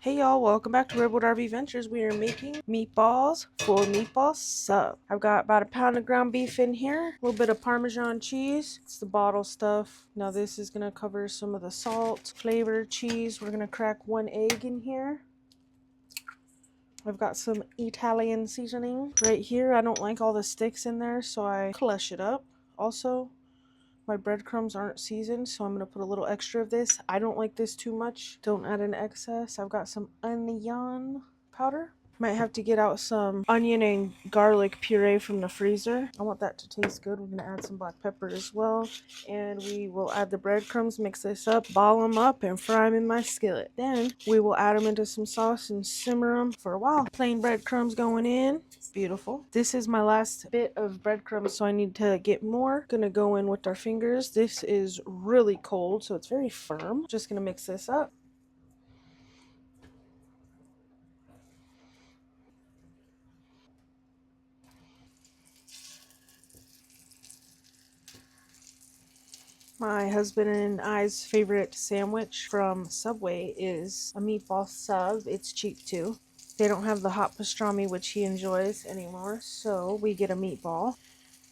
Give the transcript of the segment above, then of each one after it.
Hey y'all, welcome back to Redwood RV Ventures. We are making meatballs for meatball sub. I've got about a pound of ground beef in here, a little bit of Parmesan cheese. It's the bottle stuff. Now this is gonna cover some of the salt, flavor, cheese. We're gonna crack one egg in here. I've got some Italian seasoning right here. I don't like all the sticks in there, so I clush it up. Also, my breadcrumbs aren't seasoned, so I'm going to put a little extra of this. I don't like this too much. Don't add an excess. I've got some onion powder. Might have to get out some onion and garlic puree from the freezer. I want that to taste good. We're going to add some black pepper as well. And we will add the breadcrumbs, mix this up, ball them up, and fry them in my skillet. Then we will add them into some sauce and simmer them for a while. Plain breadcrumbs going in. Beautiful. This is my last bit of breadcrumbs, so I need to get more. Gonna go in with our fingers. This is really cold, so it's very firm. Just gonna mix this up. My husband and I's favorite sandwich from Subway is a meatball sub. It's cheap too. They don't have the hot pastrami, which he enjoys anymore, so we get a meatball.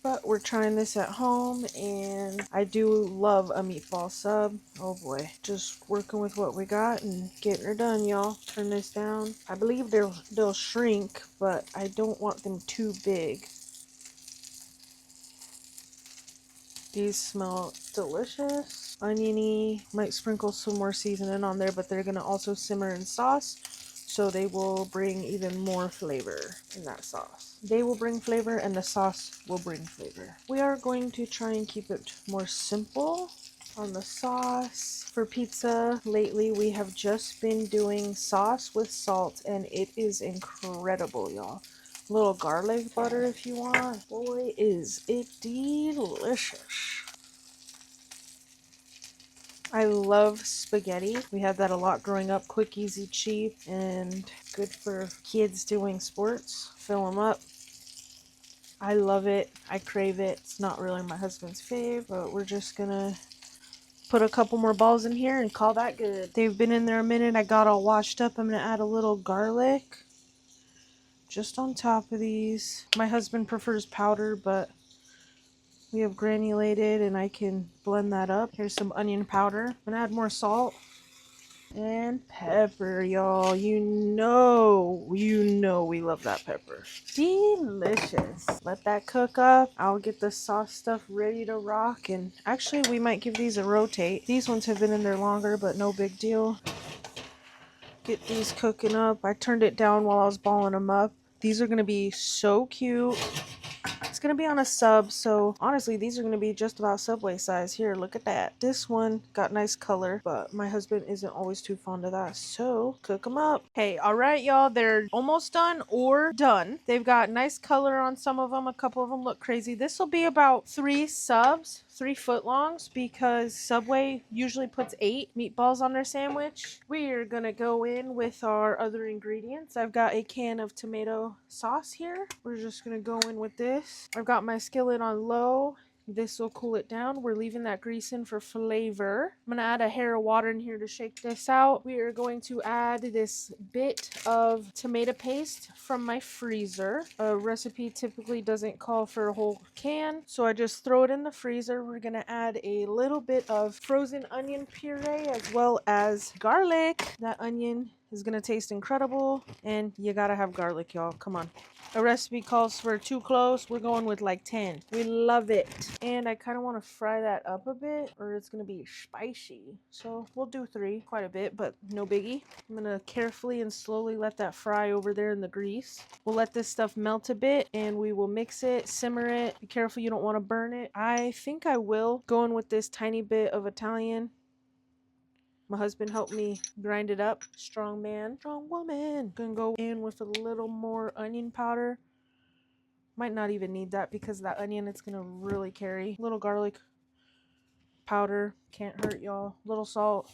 But we're trying this at home, and I do love a meatball sub. Oh boy, just working with what we got and getting her done, y'all. Turn this down. I believe they'll shrink, but I don't want them too big. These smell delicious. Oniony. Might sprinkle some more seasoning on there, but they're gonna also simmer in sauce, so they will bring even more flavor in that sauce. They will bring flavor and the sauce will bring flavor. We are going to try and keep it more simple on the sauce. For pizza, lately we have just been doing sauce with salt, and it is incredible, y'all. A little garlic butter if you want. Boy, is it delicious. I love spaghetti. We had that a lot growing up. Quick, easy, cheap, and good for kids doing sports. Fill them up. I love it. I crave it. It's not really my husband's fave, but we're just gonna put a couple more balls in here and call that good. They've been in there a minute. I got all washed up. I'm gonna add a little garlic just on top of these. My husband prefers powder, but we have granulated and I can blend that up. Here's some onion powder. I'm gonna add more salt and pepper, y'all. You know we love that pepper. Delicious. Let that cook up. I'll get the sauce stuff ready to rock, and actually we might give these a rotate. These ones have been in there longer, but no big deal. Get these cooking up. I turned it down while I was balling them up. These are gonna be so cute. It's going to be on a sub, so honestly, these are going to be just about Subway size. Here, look at that. This one got nice color, but my husband isn't always too fond of that, so cook them up. Hey, all right, y'all, they're almost done or done. They've got nice color on some of them. A couple of them look crazy. This will be about 3 subs. 3 footlongs, because Subway usually puts 8 meatballs on their sandwich. We're gonna go in with our other ingredients. I've got a can of tomato sauce here. We're just gonna go in with this. I've got my skillet on low. This will cool it down. We're leaving that grease in for flavor. I'm going to add a hair of water in here to shake this out. We are going to add this bit of tomato paste from my freezer. A recipe typically doesn't call for a whole can, so I just throw it in the freezer. We're going to add a little bit of frozen onion puree as well as garlic. That onion is going to taste incredible, and you got to have garlic, y'all. Come on. A recipe calls for 2 cloves. We're going with like 10. We love it. And I kind of want to fry that up a bit, or it's going to be spicy. So we'll do 3, quite a bit, but no biggie. I'm going to carefully and slowly let that fry over there in the grease. We'll let this stuff melt a bit, and we will mix it, simmer it. Be careful you don't want to burn it. I think I will go in with this tiny bit of Italian. My husband helped me grind it up. Strong man, strong woman. Gonna go in with a little more onion powder. Might not even need that because that onion, it's gonna really carry. A little garlic powder. Can't hurt, y'all. Little salt.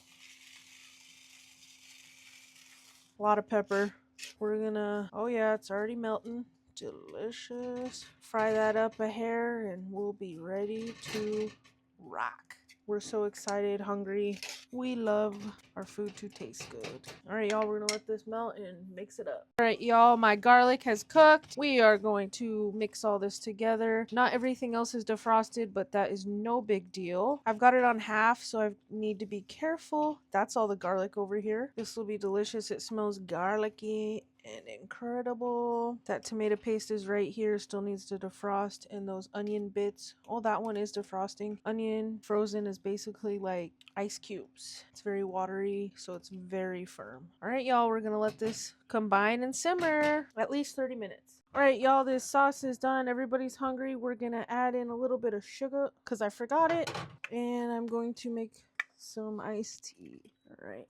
A lot of pepper. We're gonna, oh yeah, it's already melting. Delicious. Fry that up a hair and we'll be ready to rock. We're so excited, hungry. We love our food to taste good. All right, y'all, we're gonna let this melt and mix it up. All right, y'all, my garlic has cooked. We are going to mix all this together. Not everything else is defrosted, but that is no big deal. I've got it on half, so I need to be careful. That's all the garlic over here. This will be delicious. It smells garlicky and incredible. That tomato paste is right here, still needs to defrost, and those onion bits, oh, that one is defrosting. Onion frozen is basically like ice cubes. It's very watery, so it's very firm. All right, y'all, we're gonna let this combine and simmer at least 30 minutes. All right, y'all, this sauce is done. Everybody's hungry. We're gonna add in a little bit of sugar because I forgot it, and I'm going to make some iced tea. All right.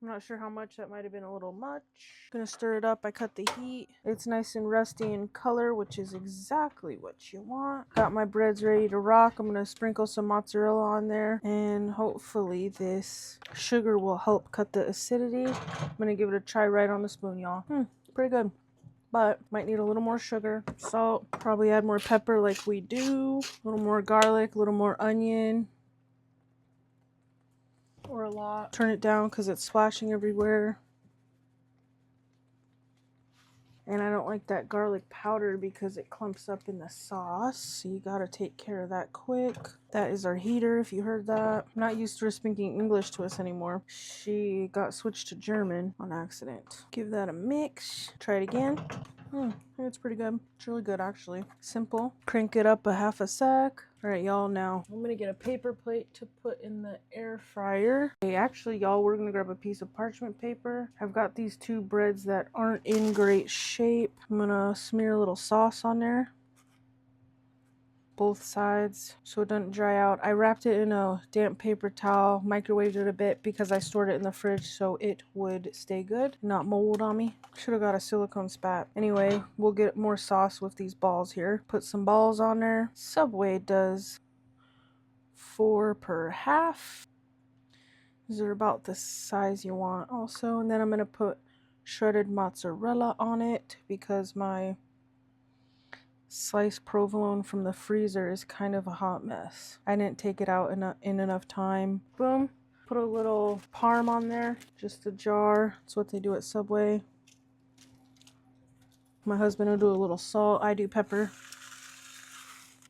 I'm not sure how much. That might have been a little much. Gonna stir it up. I cut the heat. It's nice and rusty in color, which is exactly what you want. Got my breads ready to rock. I'm gonna sprinkle some mozzarella on there, and hopefully this sugar will help cut the acidity. I'm gonna give it a try right on the spoon, y'all. Pretty good, but might need a little more sugar, salt, probably add more pepper like we do, a little more garlic, a little more onion, or a lot. Turn it down because it's splashing everywhere. And I don't like that garlic powder because it clumps up in the sauce. So you gotta take care of that quick. That is our heater, if you heard that. I'm not used to her speaking English to us anymore. She got switched to German on accident. Give that a mix. Try it again. It's pretty good. It's really good, actually. Simple. Crank it up a half a sec. All right, y'all, now I'm gonna get a paper plate to put in the air fryer. Okay, actually, y'all, we're gonna grab a piece of parchment paper. I've got these two breads that aren't in great shape. I'm gonna smear a little sauce on there, both sides, so it doesn't dry out. I wrapped it in a damp paper towel, microwaved it a bit because I stored it in the fridge so it would stay good, not mold on me. Should have got a silicone spat. Anyway, we'll get more sauce with these balls here. Put some balls on there. Subway does 4 per half. These are about the size you want also. And then I'm going to put shredded mozzarella on it because my sliced provolone from the freezer is kind of a hot mess. I didn't take it out in enough time. Boom. Put a little parm on there, just a jar. That's what they do at Subway. My husband will do a little salt. I do pepper.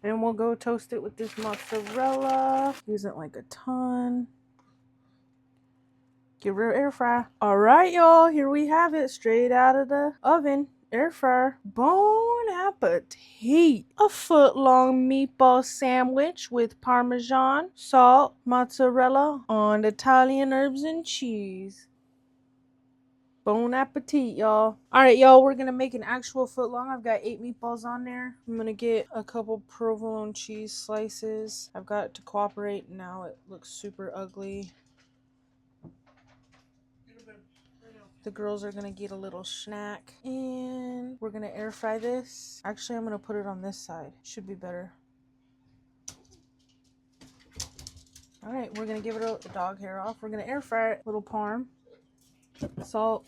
And we'll go toast it with this mozzarella. Use it like a ton. Give her an air fry. All right, y'all. Here we have it, straight out of the oven. Air fryer. Bon appetit. A foot-long meatball sandwich with Parmesan, salt, mozzarella, on Italian herbs and cheese. Bon appetit, y'all. Alright, y'all, we're gonna make an actual foot-long. I've got 8 meatballs on there. I'm gonna get a couple provolone cheese slices. I've got it to cooperate. Now it looks super ugly. The girls are gonna get a little snack, and we're gonna air fry this. Actually, I'm gonna put it on this side. Should be better. All right, we're gonna give it the dog hair off. We're gonna air fry it. Little parm, salt,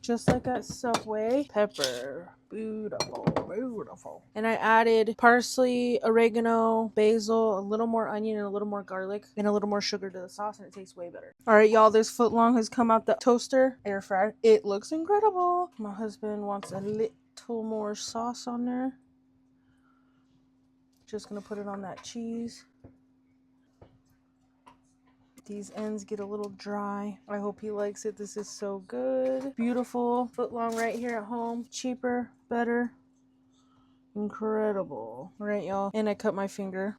just like at Subway. Pepper, beautiful, beautiful. And I added parsley, oregano, basil, a little more onion, and a little more garlic, and a little more sugar to the sauce, and it tastes way better. All right, y'all, this footlong has come out the toaster, air fryer. It looks incredible. My husband wants a little more sauce on there. Just gonna put it on that cheese. These ends get a little dry. I hope he likes it. This is so good. Beautiful. Footlong right here at home. Cheaper, better. Incredible. All right, y'all. And I cut my finger.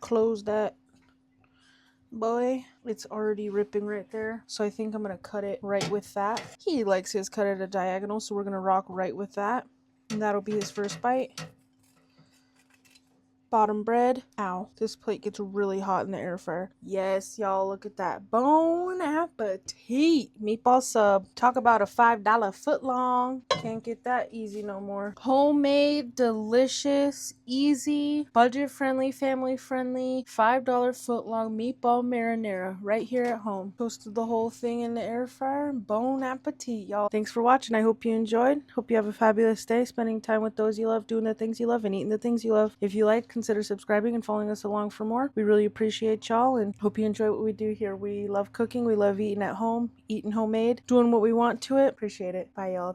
Close that. Boy, it's already ripping right there. So I think I'm going to cut it right with that. He likes his cut at a diagonal, so we're going to rock right with that. And that'll be his first bite. bottom bread. Ow, this plate gets really hot in the air fryer. Yes, y'all, look at that. Bon appetit. Meatball sub. Talk about a $5 footlong. Can't get that easy no more. Homemade, delicious, easy, budget friendly, family friendly, $5 footlong meatball marinara right here at home. Toasted the whole thing in the air fryer. Bon appetit, y'all. Thanks for watching. I hope you enjoyed. Hope you have a fabulous day spending time with those you love, doing the things you love, and eating the things you love. If you like, consider subscribing and following us along for more. We really appreciate y'all and hope you enjoy what we do here. We love cooking. We love eating at home, eating homemade, doing what we want to it. Appreciate it. Bye, y'all.